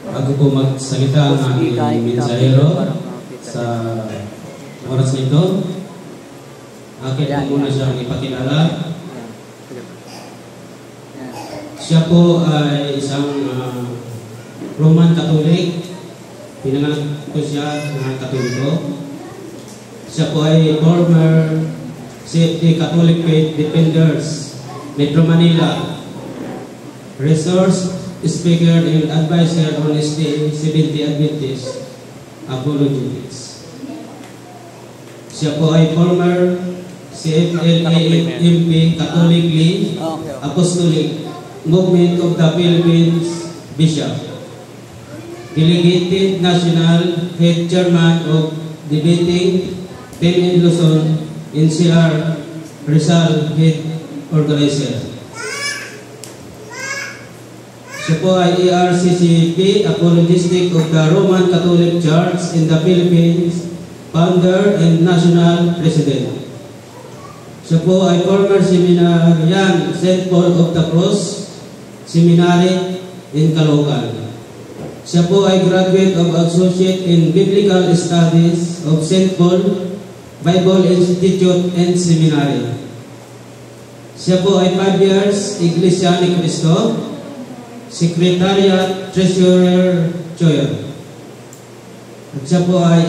Bago po magsalita ang aking mensahero sa oras nito, akin po muna siyang ipakilala. Siya po ay isang Roman Catholic. Pinanganak ko siya ng Katoliko. Siya po ay former CFD Catholic Faith Defenders, Metro Manila, resource speaker and advisor on SDA 70 Adventist Apologetics. Siya po ay former CFLA-MP Catholically Apostolic Movement of the Philippines Bishop, Delegated National Head Chairman of Debating Team in Luzon, NCR Rizal Head Organizer. Siya po ay ERCCP Apologistic of the Roman Catholic Church in the Philippines, Founder and National President. Siya po ay former seminarian St. Paul of the Cross Seminary in Caloocan. Siya po ay graduate of Associate in Biblical Studies of St. Paul Bible Institute and Seminary. Siya po ay 5 years Iglesia ni Cristo, Secretariat Treasurer Choir. At siya po ay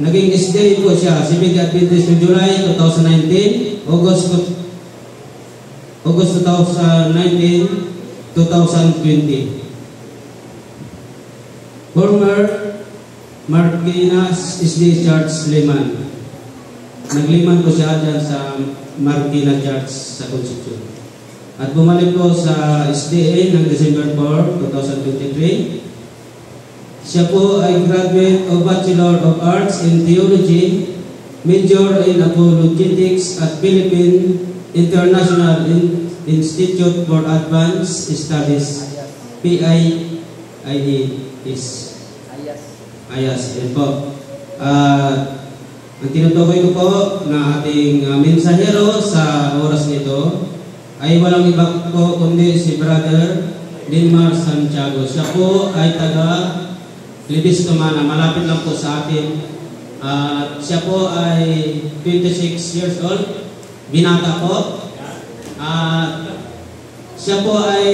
naging SDA po siya, Seventh Adventist ng July 2019, August 2019, 2020. Former Marquina SDA Church Liman. Nagliman po siya dyan sa Marquina Church sa Concepcion. At bumalik po sa SDA ng December 4, 2023. Siya po ay graduate of Bachelor of Arts in Theology, major in Apologetics at Philippine International Institute for Advanced Studies, PIIS. Ayas, yan po. Ang tinutukoy ko po na ating mensahero sa oras nito ay walang iba po kundi si Brother Linmar Santiago. Siya po ay taga Libis Tumana, malapit lang po sa atin. Siya po ay 26 years old, binata po. Siya po ay,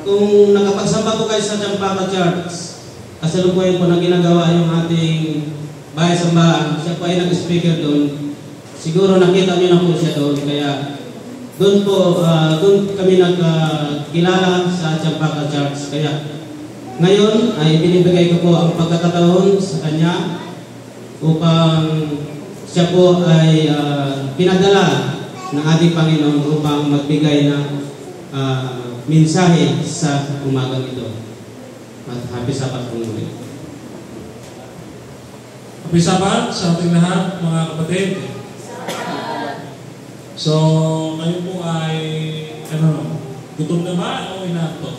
kung nakapagsamba po kayo sa Champaka Church, kasalukuyan po na ginagawa yung ating bahay sambahan, siya po ay nag-speaker doon. Siguro nakita niyo na po siya doon, kaya doon kami nagkilala sa Champaka Church. Kaya ngayon ay binibigay ko po ang pagkakataon sa kanya upang siya po ay pinadala ng ating Panginoon upang magbigay ng mensahe sa umagang ito. At happy Sabbath po muli. Happy Sabbath sa ating lahat, mga kapatid. So, ngayon po ay, gutom na ba o inaantok?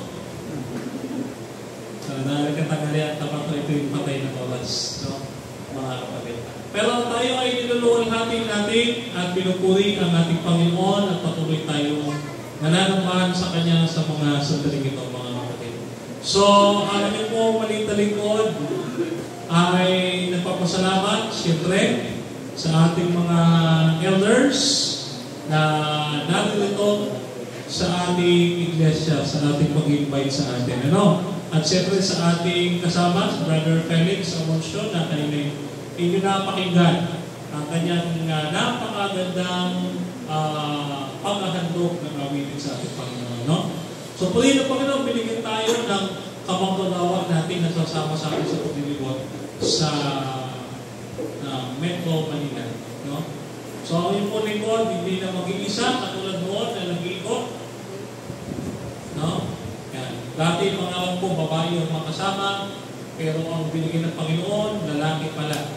Dahil katanghalian, tapat na ito yung patay na oras, no? Mga kapatid. Pero tayo ay niluluwalhati natin at pinupuri ang ating Panginoon at patuloy tayo nananambahan sa Kanya sa mga sandaling ito, mga kapatid. So, ang aming po maliit na lingkod ay nagpapasalamat, siyempre, sa ating mga elders na narito sa ating iglesia, sa ating pag-invite sa atin. At siyempre sa ating kasama, si Brother Felix Amoncio, na kanina inyo napakinggan ang kanyang napakagandang paghahandog ng awitin sa ating Panginoon. So, puli ng Panginoon, binigyan tayo ng kamangkagawa natin na sasama sa akin sa paglilingkod sa Metro Manila. So, ang yung lingkod, hindi na mag-iisa, katulad noon na nag-iikot. Dati mga po, babae yung makasama, pero ang binigyan ng Panginoon, lalaki pala.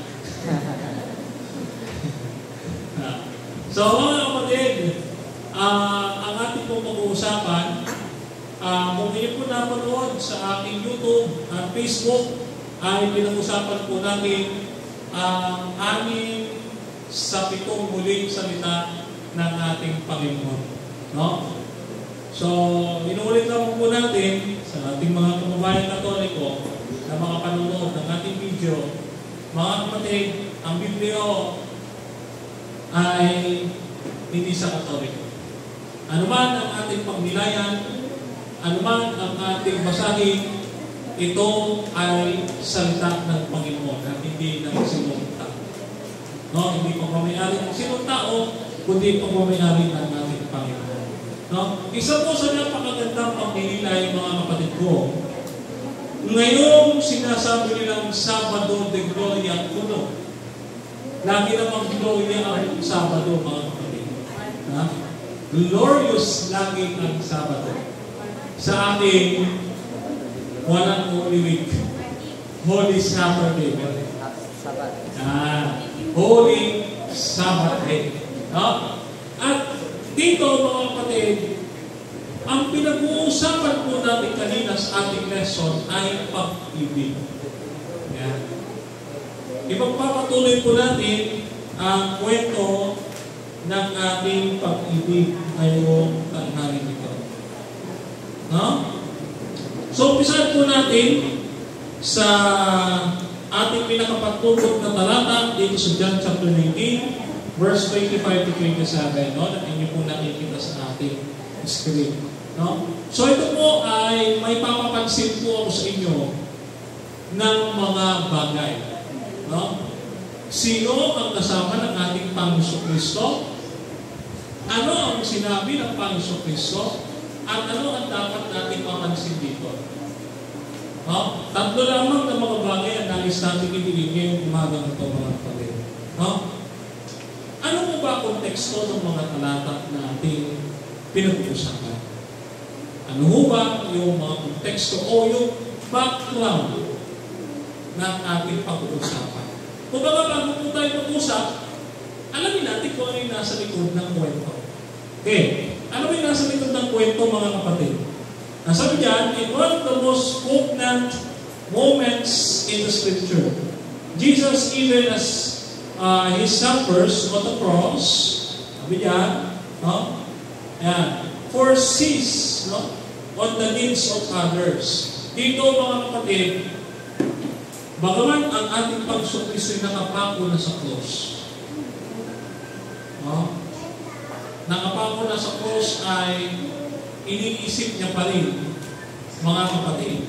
So, mga kapatid, ang ating pong pag-uusapan, kung hindi po napanood sa aking YouTube at Facebook, ay pinag-usapan po natin ang 6 sa 7 muling salita ng ating Panginoon. So, inuulit lang po natin sa ating mga kababayan Katoliko na mga panonood ng ating video, mga kapatid, ang Biblia ay hindi sa Katoliko. Ano man ang ating pagnilayan, ano man ang ating basahin, ito ay salita ng Panginoon at hindi ng sinong tao. No? Hindi pagmamayari ng sinong tao, kundi pagmamayari ng ating Panginoon. No? Isa po sa napakagandang pagninilay, mga kapatid ko, ngayong sinasabi nilang Sabado de Gloria Kuno, lagi namang Gloria ang Sabado, mga kapatid. Ha? Glorious lagi ang Sabado. Sa ating walang Holy Week, Holy Saturday. Holy Sabbath Day. No? At dito, mga kapatid, ang pinag-uusapan po natin kanina sa ating lesson ay pag-ibig. Yan. Ipagpapatuloy po natin ang kwento ng ating pag-ibig ngayong tanghali nito. No? So, umpisahan po natin sa ating pinakapatutog na talata dito sa John chapter 19, verse 25 to 27, no? Na inyo po nakikita sa ating screen. No? So, ito po ay may papapansin po ako sa inyo ng mga bagay. No? Sino ang kasama ng ating Panginoon Kristo? Ano ang sinabi ng Panginoon Kristo? At ano ang dapat natin mapansin dito? No? Tatlo lamang ng mga bagay ang nais natin ibigay ngayong umagang ito, mga kapatid. No? Ano po ba konteksto ng mga talata na ating pinag-uusapan? Ano po ba yung mga konteksto o yung background ng ating pag-uusapan? Kung baga bago po tayo mag-usap, alamin natin kung ano yung nasa likod ng kwento. Okay. Ano yung nasa likod ng kwento, mga kapatid? Sabi diyan, in one of the most poignant moments in the Scripture, Jesus, even as He suffers on the cross, sabi diyan, no? Ayan, foresees, no? On the needs of others. Dito, mga kapatid, bagaman ang ating Panginoon Kristo'y nakapako na sa cross, no? Nakapako na sa cross ay iniisip niya pa rin, mga kapatid,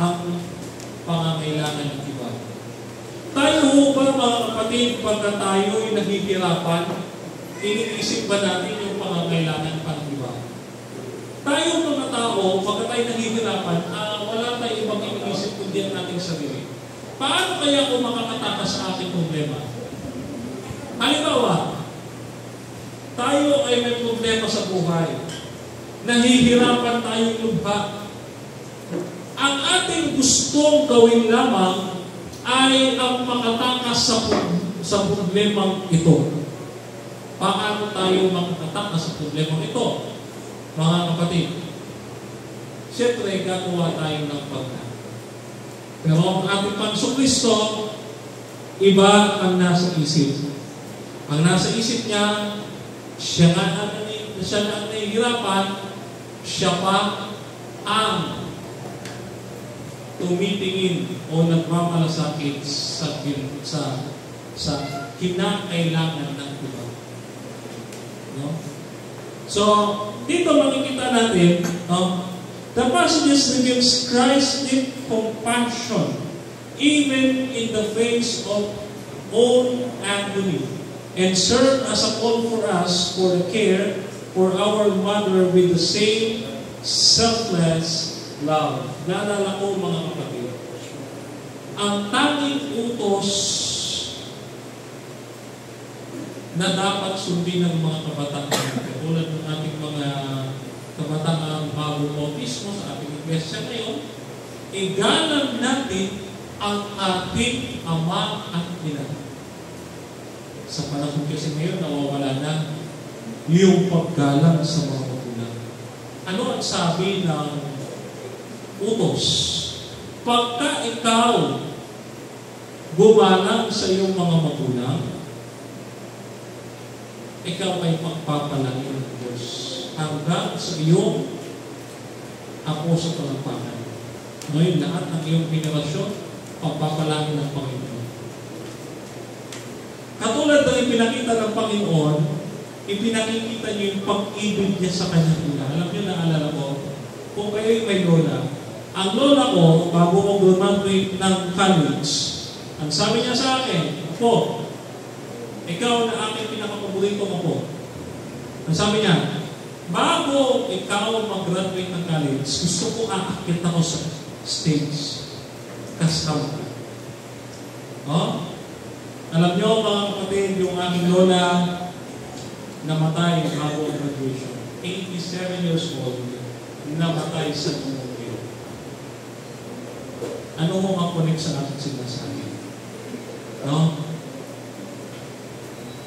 ang pangangailangan ng iba. Tayo ba, mga kapatid, pagka tayo'y naghihirapan, iniisip ba natin yung pangangailangan pa ng iba? Tayo, mga tao, pagka tayo naghihirapan, wala tayong ibang iniisip kundi ang ating sarili. Paano kaya ako makakatakas sa ating problema? Halimbawa, tayo ay may problema sa buhay. Nahihirapan tayong lubha. Ang ating gustong gawin lamang ay ang makatakas sa problemang ito. Paano tayo makatakas sa problemang ito? Mga kapatid, siyempre gagawa tayo ng pagkain. Pero ang ating Panginoon Kristo, iba ang nasa isip. Ang nasa isip niya, siya na ang nahihirapan, siya pa ang tumitingin o nagmamalasakit sa kinakailangan ng iba. No? So, dito makikita natin, no? The passages reveals Christ's deep compassion even in the face of own agony, and serve as a call for us for the care for our mother with the same selfless love. Naalala ko, mga kapatid, ang tanging utos na dapat sundin ng mga kabataan, tulad ng ating mga kabataan bagong bautismo sa ating iglesia ngayon, igalang natin ang ating ama at ina. Sa panahon kasi ngayon, nawawala na yung paggalang sa mga magulang. Ano ang sabi ng utos? Pagka ikaw gumalang sa iyong mga magulang, ikaw ay pagpapalangin ng Diyos. hanggang sa iyong apo sa talampakan. Ngayon, lahat ng iyong henerasyon, pagpapalangin ng Panginoon. Katulad ng ipinakita ng Panginoon, ipinakikita niyo yung pag-ibig niya sa kanyang ina. Alam niyo, naalala ko, kung kayo'y may lola, ang lola ko, bago ko graduate ng college, ang sabi niya sa akin, Apo, ikaw na aking pinakapaboritong apo. Ang sabi niya, bago ikaw mag-graduate ng college, gusto ko aakit ako sa stage. Kasama ka. Oh? Alam niyo, mga kapatid, yung aking lola namatay bago ang graduation. 87 years old, namatay sa tumulong. Ano mo makunik sa ating sinasabi? No?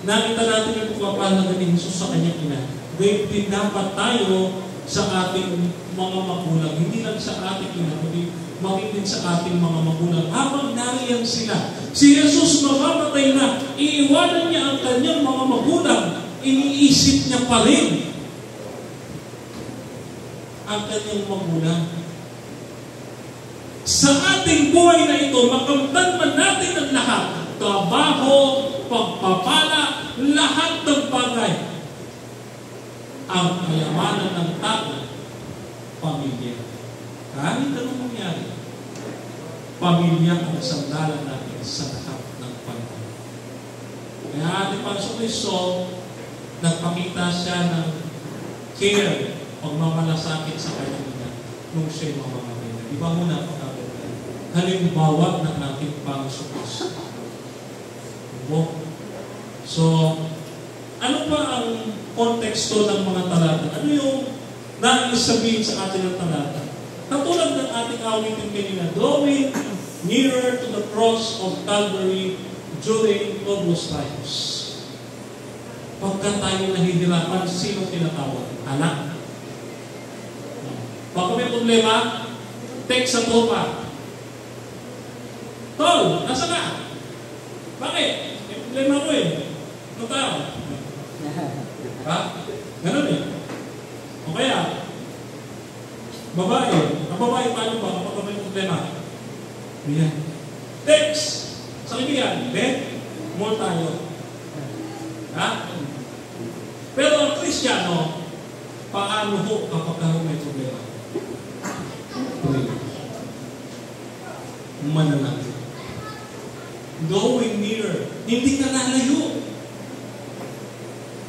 Nakita natin yung pagpapahalaga ni Jesus sa kanyang ina. Gayun din dapat tayo sa ating mga magulang. Hindi lang sa ating ina, kundi maging din sa ating mga magulang. Habang nariyan sila, si Jesus mamamatay na, iiwanan niya ang kanyang mga magulang. Iniisip niya pa rin ang kanyang magulang. Sa ating buhay na ito, makamtan man natin ang lahat. Trabaho, pagpapala, lahat ng bagay. Ang kayamanan ng tao, pamilya. Kahit anong mangyari, pamilya ang sandalan natin sa lahat ng panahon. Kaya ating Panginoon Kristo, nagpakita siya ng care, pagmamalasakit sa kanyang ina nung siya'y mamamatay na. Di ba muna pagkakita? Halimbawa ng ating Panginoon Kristo. So, ano pa ang konteksto ng mga talata? Ano yung nais sabihin sa atin ng talata? Katulad ng ating awitin kanina, drawing nearer to the cross of Calvary during troublous times. Pagka tayo nahihirapan, sino tinatawag? Anak. Pagka may problema, text sa tropa. Tol, nasa ka? Bakit? May problema ko eh. Ano tayo? Ha? Ganun eh. O kaya, babae. Ang babae, paano ba kapag may problema? Ayan. Text. Sa kaibigan, bet, more tayo. Ha? Pero ang Kristiyano, paano ho kapag may problema? Pray. Manalangin. Going nearer. Hindi ka lalayo.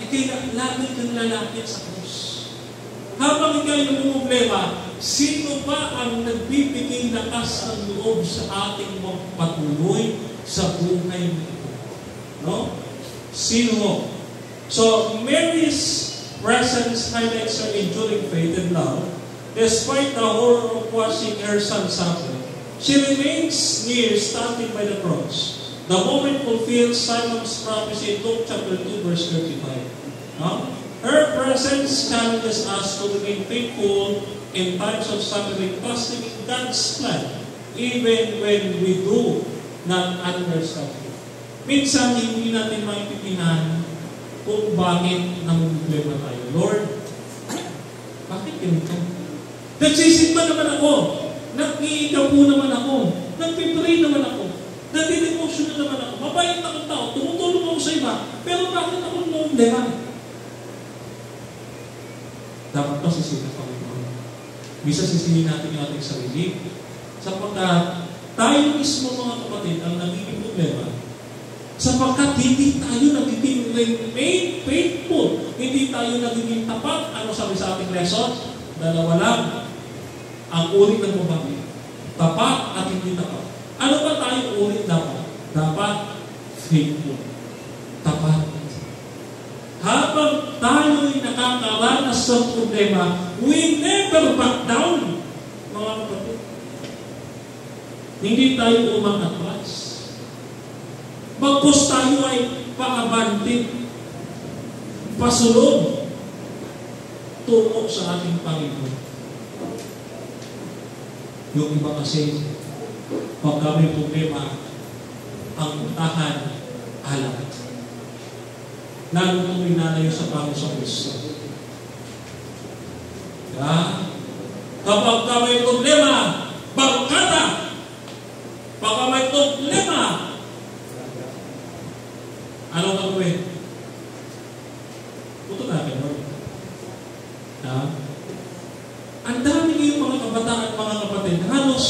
Kaya lagi kang lalapit sa krus. Habang ikaw yung problema, sino ba ang nagbibigay lakas ng loob sa ating magpatuloy sa buhay nito? No? Sino? So, Mary's presence highlights her enduring faith and love. Despite the horror of watching her son suffer, she remains near, standing by the cross. The moment fulfills Simon's prophecy in Luke chapter 2, verse 35. No? Her presence challenges us to remain faithful in times of suffering, trusting in God's plan, even when we do not understand it. Minsan, hindi natin maintindihan kung bakit namumblema tayo. Lord, bakit ganito? Nagsisimba naman ako. Nag-iikapu naman ako. Nagpipray naman ako. Nagdi-devotion na naman ako. Mabait akong tao. Tumutulong ako sa iba. Pero bakit ako namumblema? Dapat pa sisipin pa rin. Bisa sisipin natin yung ating sarili. Sapagkat tayo mismo mga kapatid ang nagiging problema. Sapagkat hindi tayo nagiging remain faithful. Hindi tayo nagiging tapat. Ano sabi sa ating lesson? Dalawa lang. Ang uri ng babae. Tapat at hindi tapat. Ano ba tayo uri dapat? Dapat faithful. Tapat. Habang tayo'y nakakaranas ng problema, we never back down. Mga kapatid. Hindi tayo umangatras. Bagkus tayo ay paabante, pasulong, tungo sa ating Panginoon. Yung iba kasi, pagka may problema, ang tahan, alam. Lalo kung inalayo sa Panginoon sa Kristo. Kapag ka may problema, barkada. Pagka may problema, ano gagawin? Puto natin, no? Ang dami ngayong mga kabataan at mga kapatid, halos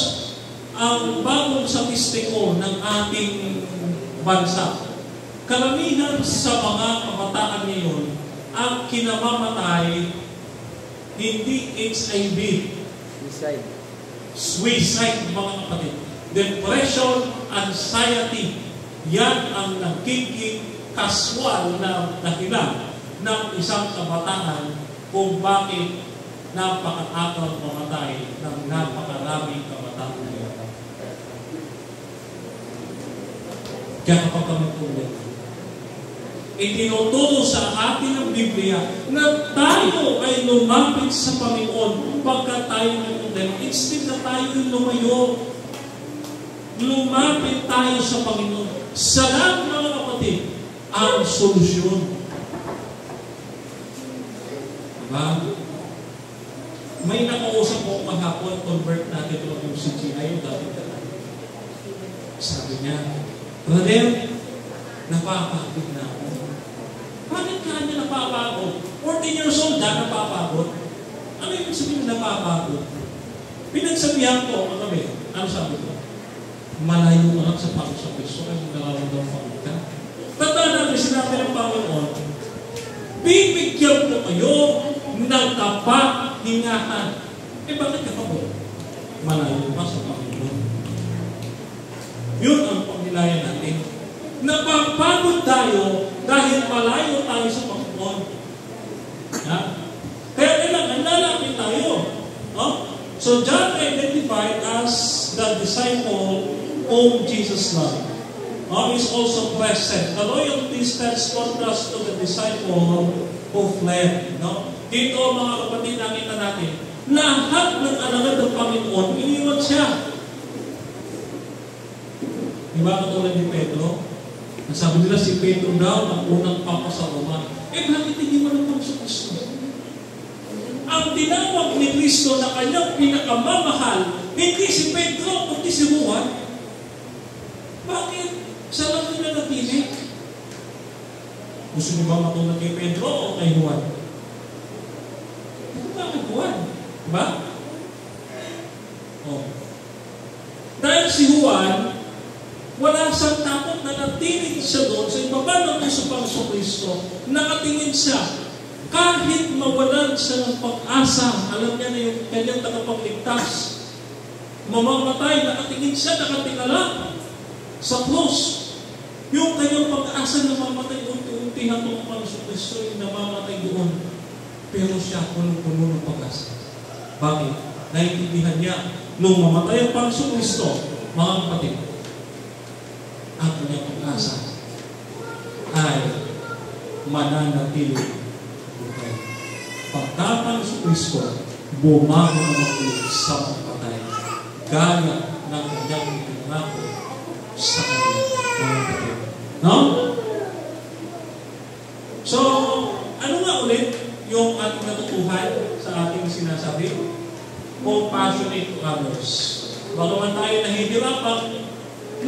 ang bagong statistiko ng ating bansa. Karamihan sa mga kabataan ngayon, ang kinamamatay, hindi HIV. Suicide, mga kapatid. Depression, anxiety. Yan ang nagiging kaswal na dahilan ng isang kabataan kung bakit napaka-akal mamatay ng napakaraming kabataan ngayon. Kaya kapag kami tuloy, itinuturo sa atin ng Biblia na tayo ay lumapit sa Panginoon pagka tayo may problema. Instead na tayo lumayo, lumapit tayo sa Panginoon. Sa lahat, mga kapatid, ang solusyon. Diba? May nakausap ko kahapon, convert natin ito yung CGI, yung dati ka. Sabi niya, brother, napapagod na ako. Bakit ka niya napapagod? 14 years old na napapagod. Ano yung sabihin na napapagod? Pinagsabihan ko, ano sabi ko? Malayo ka lang sa Panginoon sa Kristo kasi nararamdaman pagod ka. Tandaan natin, sinabi ng Panginoon, bibigyan ko kayo ng kapahingahan. Bakit ka pagod? Malayo ka sa Panginoon. Yun ang pagnilayan natin. Napapagod tayo dahil malayo tayo sa Panginoon. Kaya kailangan lalapit tayo. So John identified as the disciple whom Jesus loved. Is also present. The loyalty stands contrast to the disciple who fled. Dito, mga kapatid, nakita natin, lahat ng alagad ng Panginoon, iniwan siya. Diba katulad ni Pedro? Nasabi nila si Pedro daw ang unang papa sa Roma. Bakit hindi mo ng Panginoon Kristo? Ang tinawag ni Kristo na kanyang pinakamamahal, hindi si Pedro, kundi si Juan. Bakit? Sa lang nila natinig? Gusto niyo ba matulad kay Pedro o kay Juan? Bakit Juan? Diba? Dahil si Juan, wala siyang takot na natinig siya doon sa ibaba ng Panginoong Kristo, nakatingin siya. Kahit mawalan siya ng pag-asa, alam niya na yung kanyang tagapagligtas. Mamamatay, nakatingin siya, nakatingala sa krus. Yung kanyang pag-asa na mamatay, unti-unti hanggang ang Panginoong Kristo yung namamatay doon. Pero siya, punong-puno ng pag-asa. Bakit? Naintindihan niya, nung mamatay ang Panginoong Kristo, mga kapatid, ang kanyang pag-asa ay mananatili. Pagkatang sa Kristo, bumago na magulit sa pagpatay, gaya ng kanyang pinangako sa kanya. No? So, ano nga ulit yung ating natutuhan sa ating sinasabi? Compassionate to others. Bagaman tayo nahihirapang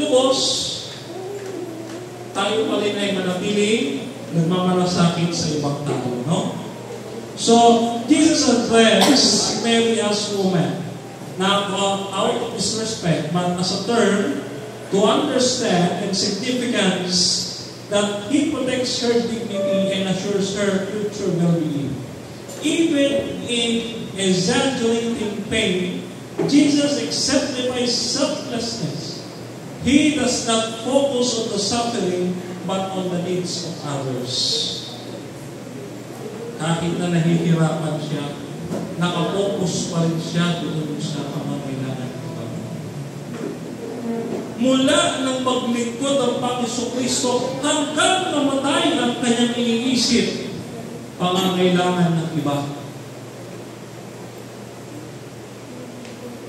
lubos, tayo pa rin ay manatiling nagmamalasakit sa ibang tao. No? So, Jesus addressed Mary as woman. Not out of disrespect, but as a term to understand and significance that He protects her dignity and assures her future well-being. Even in exaggerating pain, Jesus exemplifies selflessness. He does not focus on the suffering, but on the needs of others. Kahit na nahihirapan siya, nakapokus pa rin siya doon sa pangangailangan ng Panginoon. Mula nang maglingkod ang Panginoong Kristo hanggang namatay ang kanyang iniisip, pangangailangan ng iba.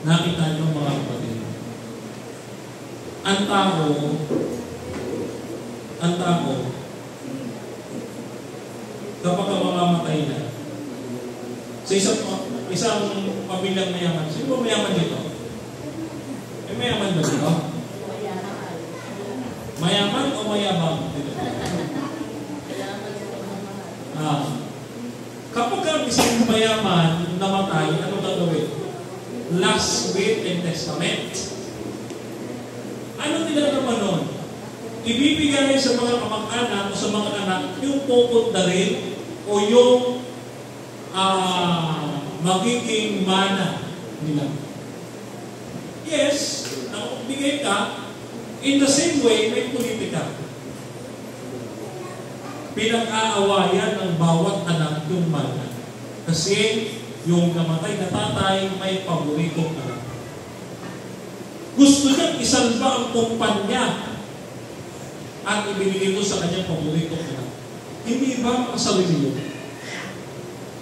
Nakita niyo mga kapatid, ang tao, kapag mamamatay na, sa isa pamilyang mayaman. Sino ba mayaman dito? Eh, mayaman ba dito? Mayaman o mayabang dito? Kapag ang isang mayaman namatay, ano gagawin? Last will and testament. Ano nila naman nun? Ibibigay sa mga kamag-anak o sa mga anak yung pupunta rin o yung magiging mana nila. Yes, bigay ka, in the same way, may politika. Pinag-aawayan ng bawat anak yung mana. Kasi yung namatay na tatay may paboritong anak. Gusto niyang isalba ang kumpanya at ibinigay ko sa kanyang paboritong anak. Hindi ba ang sarili yun?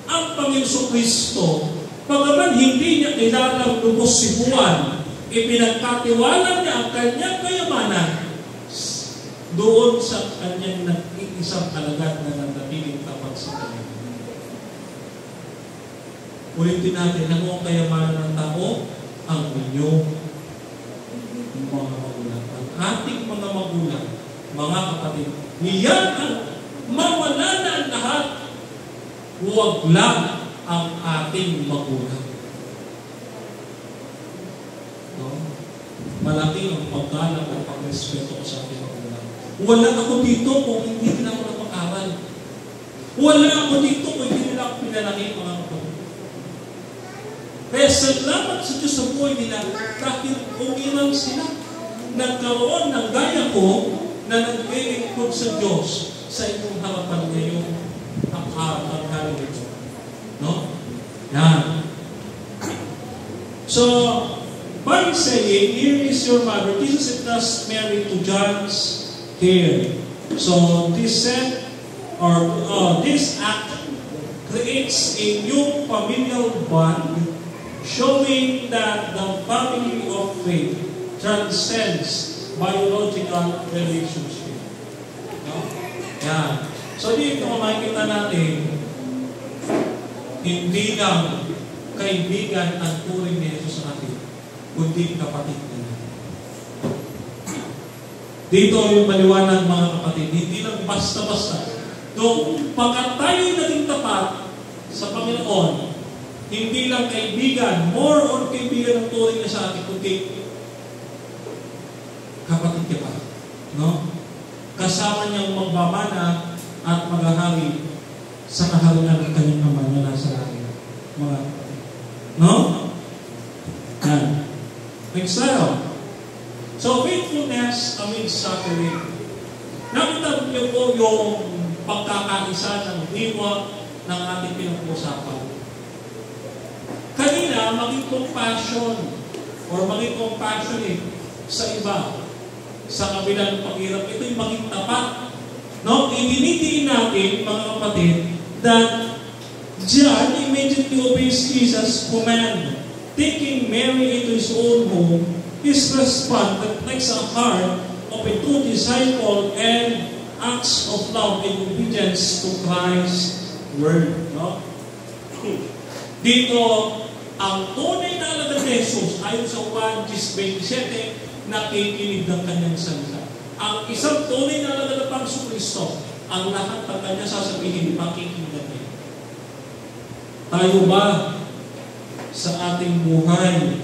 Ang Panginoon Kristo, pagaman hindi niya kailangang lubos si Juan, ipinagkatiwala niya ang kanyang kayamanan doon sa kanyang nag-iisang alagad na nandatiling tapat sa kanya. Ulitin natin, ano ang kayamanan ng tao? Ang inyong mga magulang. Ang ating mga magulang, mga kapatid. Iyan ang mawala na ang lahat. Huwag lang ang ating magulang. No? Malaki ang paggalang at pagrespeto ko sa ating magulang. Wala ako dito kung hindi nila ako napag-aral. Wala ako dito kung hindi nila ako pinalaki, mga kapatid. Kaya salamat sa Diyos sa buhay nila dahil umilang sila. Nagkaroon ng gaya ko na naglilingkod sa Diyos sa inyong harapan ngayong ang ito. No? Yan. So, by saying, here is your mother, Jesus is thus married to John's hair. So, this set, or this act creates a new familial bond showing that the family of faith transcends biological relationship. No? Yan. So dito makikita natin, hindi lang kaibigan ang turing ni Jesus sa atin, kundi kapatid na. Dito yung maliwanag, mga kapatid, hindi lang basta-basta. Doon, pagkat tayo'y naging tapat sa Panginoon, hindi lang kaibigan, more on kaibigan ang turing niya sa atin, kundi kapatid ka pa. No? Kasama niyang magmamana at maghahari sa kaharian ng kanyang Ama na nasa langit. Mga kapatid. No? Yan. Exile. So, faithfulness amid suffering. Nakita niyo po yung pagkakaisa ng diwa ng ating pinag-usapan. Kanina, maging compassion or maging compassionate sa iba sa kabila ng paghirap. Ito'y maging tapat. No? Idinidiin natin, mga kapatid, that John immediately obeys Jesus' command. Taking Mary into his own home, his response reflects a heart of a true disciple and acts of love and obedience to Christ's word. No? Dito, ang tunay na alagad ni Jesus, ayon sa Juan 10:27, nakikinig ng kanyang salita. Ang isang tunay na alagad ng Panginoon Kristo, ang lahat ng kanya sasabihin, pakikinggan niya. Tayo ba sa ating buhay,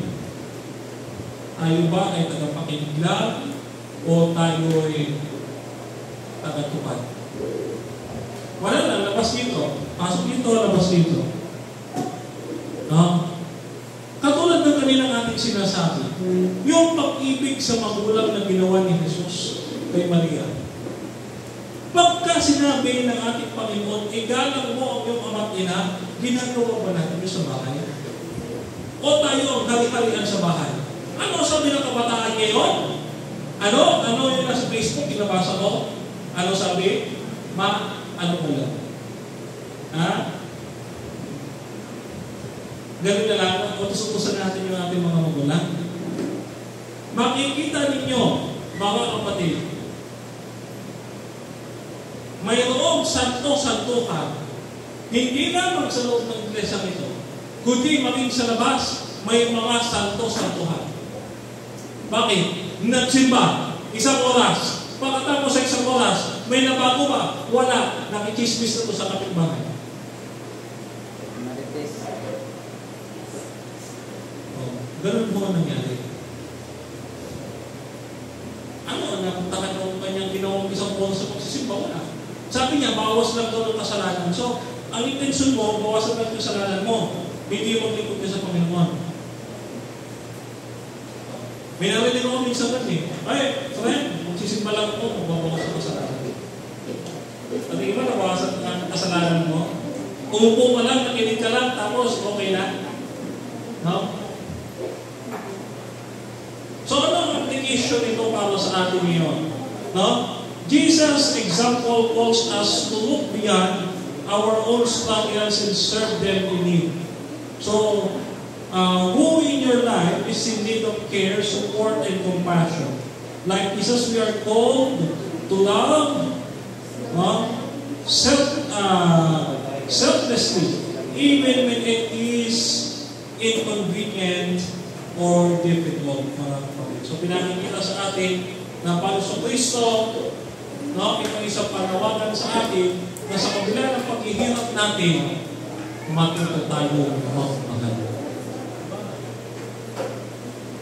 tayo ba ay tagapakinig lang o tayo ay tagatupad? Wala na, labas dito. Pasok dito, labas dito. No? Katulad ng kanilang ating sinasabi, yung pag-ibig sa magulang na ginawa ni Jesus kay Maria. Pagka sinabi ng ating Panginoon, igalang mo ang iyong ama't ina, ginagawa ba natin yung sa bahay? O tayo ang hari-harian sa bahay? Ano sabi ng kabataan ngayon? Ano yung nasa Facebook, kinabasa ko? Ano sabi? Ano ko lang? Ha? Ganun na lang, utos-utosan natin yung ating mga magulang. Makikita ninyo, mga kapatid, mayroong santo-santuhan, hindi lamang sa loob ng iglesia ito, kundi maging sa labas, may mga santo-santuhan. Bakit? Nagsimba, isang oras. Pagkatapos sa isang oras, may nabago ba? Wala. Nakichismis na to sa kapitbahay. Ganun po ang nangyari. Ano, napuntahan mo kanyang ginawang isang oras sa pagsisimba? Wala. Sabi niya, bawas lang daw ng kasalanan. So, ang intensyon mo, bawasan lang yung kasalanan mo. Hindi mo maglingkod ka sa Panginoon. May narinig ako minsan rin ay, friend, magsisimba lang ako, magbabawas ang kasalanan. At di ba, nabawasan ang kasalanan mo? Umupo ka lang, nakinig ka lang, tapos okay na. No? So, ano ang application nito para sa atin ngayon? No? Jesus' example calls us to look beyond our own struggles and serve them in need. So, who in your life is in need of care, support, and compassion? Like Jesus, we are called to love selflessly, even when it is inconvenient or difficult. So, pinakikita sa atin na Panginoon Kristo, ito isang panawagan sa atin na sa kabila ng paghihirap natin, matuto tayo magmahal.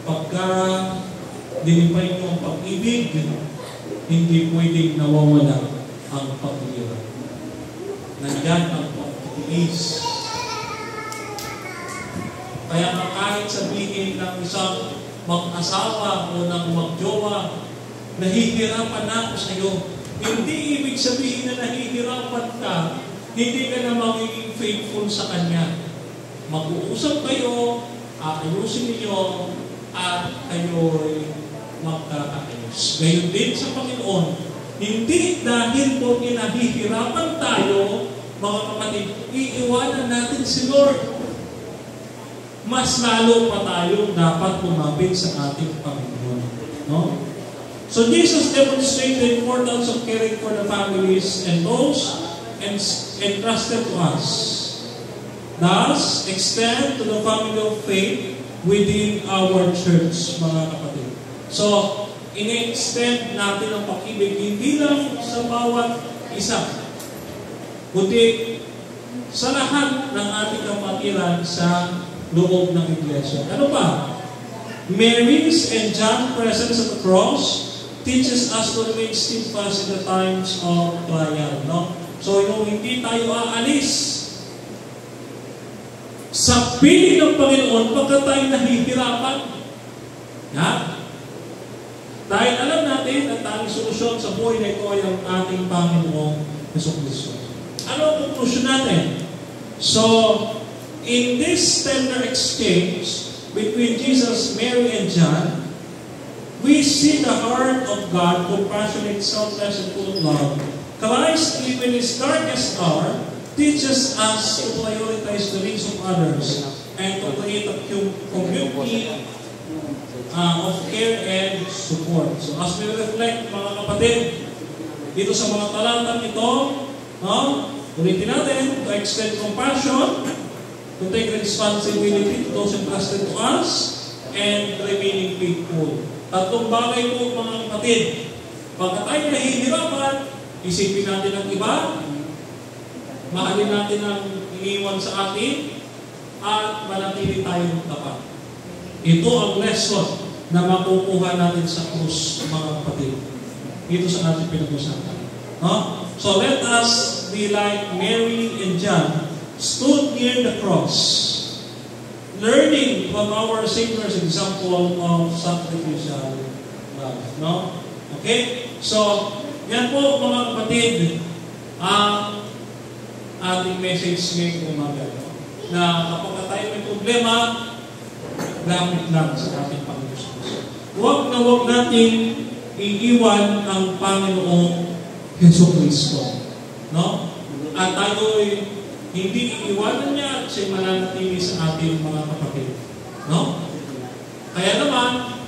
Pagka dinipay mo ang pag-ibig, hindi pwedeng nawawala ang paghihirap. Nandyan ang pag-ibig. Kaya kahit sabihin ng isang mag-asawa o ng mag-jowa, nahihirapan na ako sa iyo. Hindi ibig sabihin na nahihirapan ka, hindi ka na magiging faithful sa Kanya. Mag-uusap kayo, aayusin niyo, at kayo'y magkakaayos. Gayon din sa Panginoon, hindi dahil po nahihirapan tayo, mga kapatid, iiwanan natin si Lord. Mas lalo pa tayo dapat lumapit sa ating Panginoon. No? So Jesus demonstrated the importance of caring for the families and those entrusted to us. Thus, extend to the family of faith within our church, mga kapatid. So, ini-extend natin ang pag-ibig hindi lang sa bawat isa, kundi sa lahat ng ating kapatiran sa loob ng iglesia. Ano pa? Mary's and John's presence at the cross teaches us to remain steadfast in the times of trial. No? So, yung hindi tayo aalis sa piling ng Panginoon pagka tayo nahihirapan. Dahil alam natin at tanging solusyon sa buhay na ito ay ang ating Panginoong Jesucristo. Ano ang conclusion natin? So, in this tender exchange between Jesus, Mary, and John, we see the heart of God, compassionate, selfless, and full of love. Christ, even in His darkest hour, teaches us to prioritize the needs of others and to create a community of care and support. So as we reflect, mga kapatid, dito sa mga talatang ito, ulitin natin, to extend compassion, to take responsibility to those entrusted to us, and remaining faithful. Tatlong bagay po, mga kapatid. Pagka tayo nahihirapan, isipin natin ang iba, mahalin natin ang iniwan sa atin, at manatili tayong tapat. Ito ang lesson na makukuha natin sa krus, mga kapatid. Ito sa ating pinag-usapan. So let us be like Mary and John, stood near the cross, learning from our Savior's example of sacrificial love. No? Okay? So, yan po, mga kapatid, ang ating message ngayong umaga. Na kapag tayo may problema, gamit lang sa ating Panginoon. Huwag na huwag natin iiwan ang Panginoong Jesucristo. No? At tayo'y hindi iiwanan niya at siya mananatili sa ating mga kapatid. No? Kaya naman,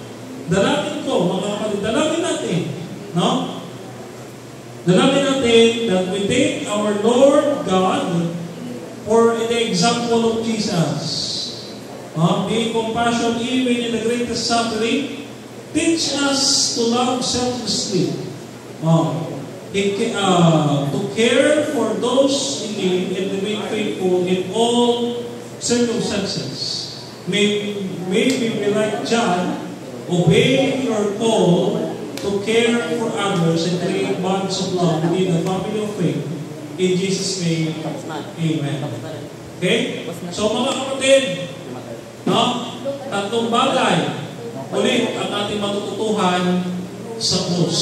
dalangin ko, mga kapatid, dalangin natin. No? Dalangin natin that we take our Lord God for the example of Jesus. Being compassion even in the greatest suffering, teach us to love selflessly. To care for those in need and to be faithful in all circumstances. May we be like John, obey your call to care for others and create bonds of love within the family of faith. In Jesus' name, Amen. Okay? So mga kapatid, tatlong bagay ulit ang ating matututuhan sa krus.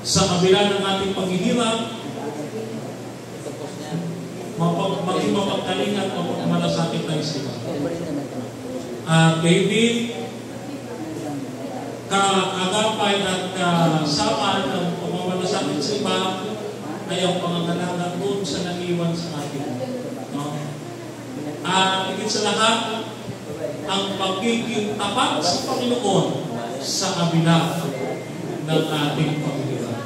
Sa kabila ng ating paghihirap, maging mapagkalingat o malasakit tayo sa iba. David, kaagapay at kasama ng pamamalasakit sa iba ay ang pangangalaga doon sa nag-iwan sa atin. At higit sa lahat, ang pagiging tapat sa Panginoon sa kabila ng ating paghihirap.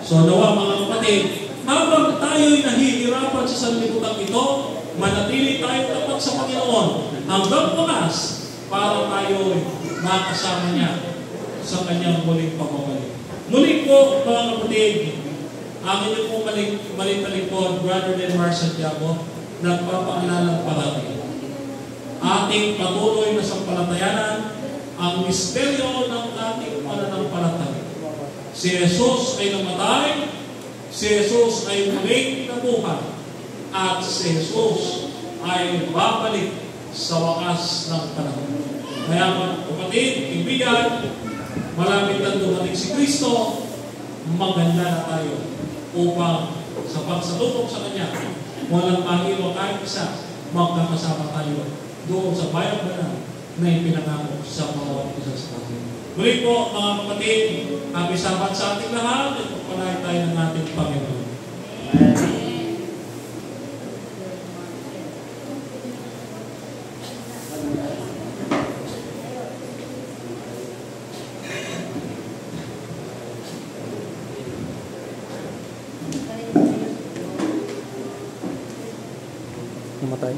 So nawa mga kapatid, habang tayo'y nahihirapan sa sanlibutan ito, manatili tayo tapat sa Panginoon hanggang wakas para tayo'y makasama niya sa kanyang muling pagbabalik. Muli po mga kapatid, ang inyong po maling talikod, Brother Denmar Santiago, nagpapaalala parati. Ating patuloy na sampalatayanan ang misteryo ng ating pananampalataya. Si Jesus ay namatay, si Jesus ay muling nabuhay, at si Jesus ay babalik sa wakas ng panahon. Kaya mga kapatid, kaibigan, malapit na dumating si Kristo, maganda na tayo upang sa pagsalubong sa Kanya, walang mahiro kahit isa, magkakasama tayo doon sa bayang banal na ipinangako sa bawat isa sa atin. Muli po mga kapatid, happy Sabbath sa ating lahat at pagpalain tayo ng ating Panginoon. Namatay.